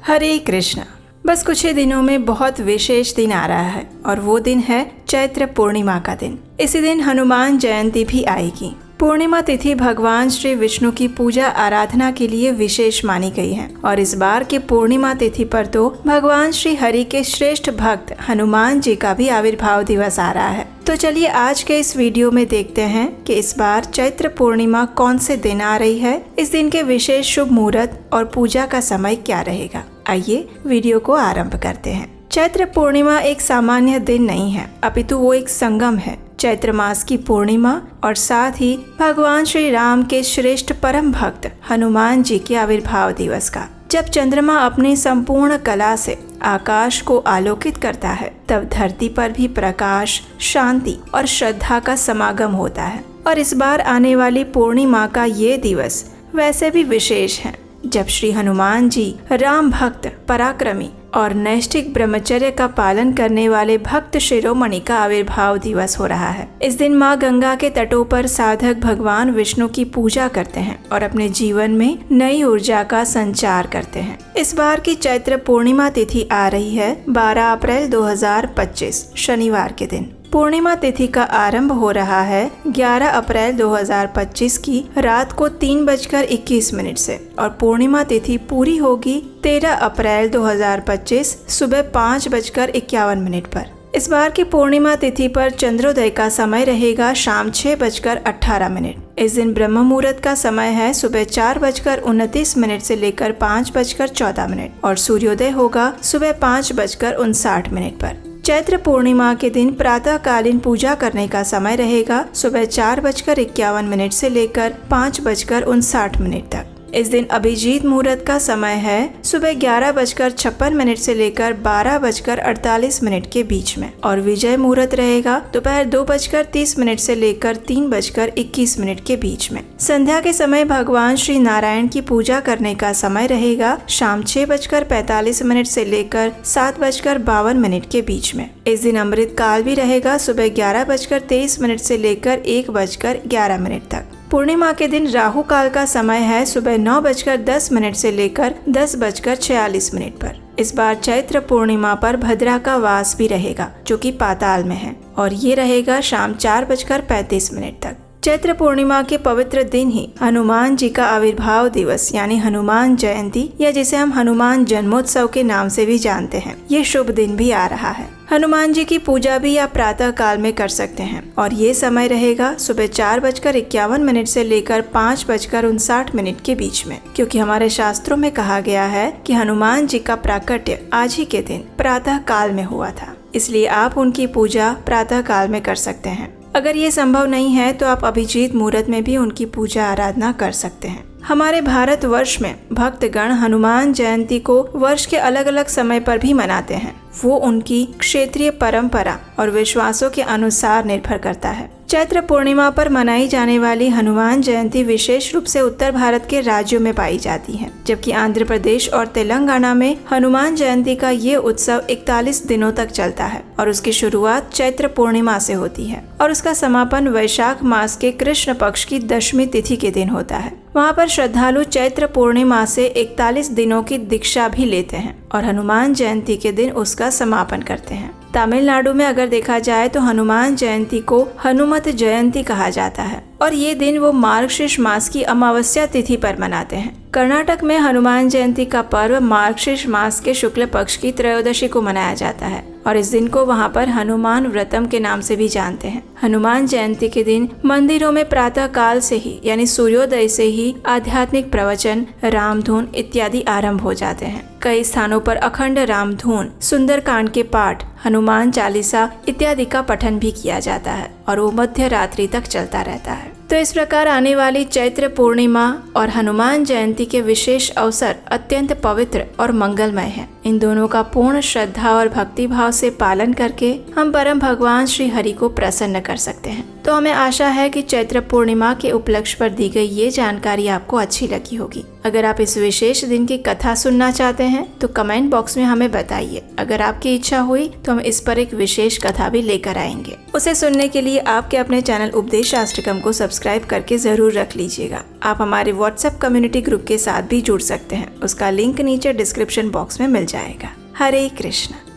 हरे कृष्णा। बस कुछ ही दिनों में बहुत विशेष दिन आ रहा है और वो दिन है चैत्र पूर्णिमा का दिन। इसी दिन हनुमान जयंती भी आएगी। पूर्णिमा तिथि भगवान श्री विष्णु की पूजा आराधना के लिए विशेष मानी गई है और इस बार की पूर्णिमा तिथि पर तो भगवान श्री हरि के श्रेष्ठ भक्त हनुमान जी का भी आविर्भाव दिवस आ रहा है। तो चलिए आज के इस वीडियो में देखते हैं कि इस बार चैत्र पूर्णिमा कौन से दिन आ रही है, इस दिन के विशेष शुभ मुहूर्त और पूजा का समय क्या रहेगा। आइए वीडियो को आरंभ करते हैं। चैत्र पूर्णिमा एक सामान्य दिन नहीं है, अपितु वो एक संगम है चैत्र मास की पूर्णिमा और साथ ही भगवान श्री राम के श्रेष्ठ परम भक्त हनुमान जी के आविर्भाव दिवस का। जब चंद्रमा अपनी संपूर्ण कला से आकाश को आलोकित करता है तब धरती पर भी प्रकाश, शांति और श्रद्धा का समागम होता है। और इस बार आने वाली पूर्णिमा का ये दिवस वैसे भी विशेष है जब श्री हनुमान जी राम भक्त, पराक्रमी और नैष्ठिक ब्रह्मचर्य का पालन करने वाले भक्त शिरोमणि का आविर्भाव दिवस हो रहा है। इस दिन माँ गंगा के तटों पर साधक भगवान विष्णु की पूजा करते हैं और अपने जीवन में नई ऊर्जा का संचार करते हैं। इस बार की चैत्र पूर्णिमा तिथि आ रही है 12 अप्रैल 2025 शनिवार के दिन। पूर्णिमा तिथि का आरंभ हो रहा है 11 अप्रैल 2025 की रात को 3:21 से और पूर्णिमा तिथि पूरी होगी 13 अप्रैल 2025 सुबह 5:51 पर। इस बार की पूर्णिमा तिथि पर चंद्रोदय का समय रहेगा शाम 6:18। इस दिन ब्रह्म मुहूर्त का समय है सुबह 4:29 से लेकर 5:14 और सूर्योदय होगा सुबह 5:59 पर। चैत्र पूर्णिमा के दिन प्रातः कालीन पूजा करने का समय रहेगा सुबह 4:51 से लेकर 5:59 तक। इस दिन अभिजीत मुहूर्त का समय है सुबह 11:56 से लेकर 12:48 के बीच में और विजय मुहूर्त रहेगा दोपहर 2:30 से लेकर 3:21 के बीच में। संध्या के समय भगवान श्री नारायण की पूजा करने का समय रहेगा शाम 6:45 से लेकर 7:52 के बीच में। इस दिन अमृत काल भी रहेगा सुबह 11:23 से लेकर 1:11 तक। पूर्णिमा के दिन राहु काल का समय है सुबह 9:10 से लेकर 10:46 पर। इस बार चैत्र पूर्णिमा पर भद्रा का वास भी रहेगा जो कि पाताल में है और ये रहेगा शाम 4:35 तक। चैत्र पूर्णिमा के पवित्र दिन ही हनुमान जी का आविर्भाव दिवस यानी हनुमान जयंती या जिसे हम हनुमान जन्मोत्सव के नाम से भी जानते हैं, ये शुभ दिन भी आ रहा है। हनुमान जी की पूजा भी आप प्रातः काल में कर सकते हैं और ये समय रहेगा सुबह 4:51 से लेकर 5:59 के बीच में, क्योंकि हमारे शास्त्रों में कहा गया है कि हनुमान जी का प्राकट्य आज ही के दिन प्रातः काल में हुआ था, इसलिए आप उनकी पूजा प्रातः काल में कर सकते हैं। अगर ये संभव नहीं है तो आप अभिजीत मुहूर्त में भी उनकी पूजा आराधना कर सकते हैं। हमारे भारत वर्ष में भक्तगण हनुमान जयंती को वर्ष के अलग अलग समय पर भी मनाते हैं। वो उनकी क्षेत्रीय परंपरा और विश्वासों के अनुसार निर्भर करता है। चैत्र पूर्णिमा पर मनाई जाने वाली हनुमान जयंती विशेष रूप से उत्तर भारत के राज्यों में पाई जाती है, जबकि आंध्र प्रदेश और तेलंगाना में हनुमान जयंती का ये उत्सव 41 दिनों तक चलता है और उसकी शुरुआत चैत्र पूर्णिमा से होती है और उसका समापन वैशाख मास के कृष्ण पक्ष की दशमी तिथि के दिन होता है। वहाँ पर श्रद्धालु चैत्र पूर्णिमा से 41 दिनों की दीक्षा भी लेते हैं और हनुमान जयंती के दिन उसका समापन करते हैं। तमिलनाडु में अगर देखा जाए तो हनुमान जयंती को हनुमत जयंती कहा जाता है और ये दिन वो मार्गशीर्ष मास की अमावस्या तिथि पर मनाते हैं। कर्नाटक में हनुमान जयंती का पर्व मार्गशीर्ष मास के शुक्ल पक्ष की त्रयोदशी को मनाया जाता है और इस दिन को वहाँ पर हनुमान व्रतम के नाम से भी जानते हैं। हनुमान जयंती के दिन मंदिरों में प्रातः काल से ही यानी सूर्योदय से ही आध्यात्मिक प्रवचन, रामधुन इत्यादि आरंभ हो जाते हैं। कई स्थानों पर अखंड रामधुन, सुंदरकांड के पाठ, हनुमान चालीसा इत्यादि का पठन भी किया जाता है और वो मध्य रात्रि तक चलता रहता है। तो इस प्रकार आने वाली चैत्र पूर्णिमा और हनुमान जयंती के विशेष अवसर अत्यंत पवित्र और मंगलमय हैं। इन दोनों का पूर्ण श्रद्धा और भक्ति भाव से पालन करके हम परम भगवान श्री हरि को प्रसन्न कर सकते हैं। तो हमें आशा है कि चैत्र पूर्णिमा के उपलक्ष्य पर दी गई ये जानकारी आपको अच्छी लगी होगी। अगर आप इस विशेष दिन की कथा सुनना चाहते हैं तो कमेंट बॉक्स में हमें बताइए। अगर आपकी इच्छा हुई तो हम इस पर एक विशेष कथा भी लेकर आएंगे। उसे सुनने के लिए आपके अपने चैनल उपदेश शास्त्रकम को सब्सक्राइब करके जरूर रख लीजिएगा। आप हमारे व्हाट्सएप कम्युनिटी ग्रुप के साथ भी जुड़ सकते हैं। उसका लिंक नीचे डिस्क्रिप्शन बॉक्स में मिल जाएगा। हरे कृष्ण।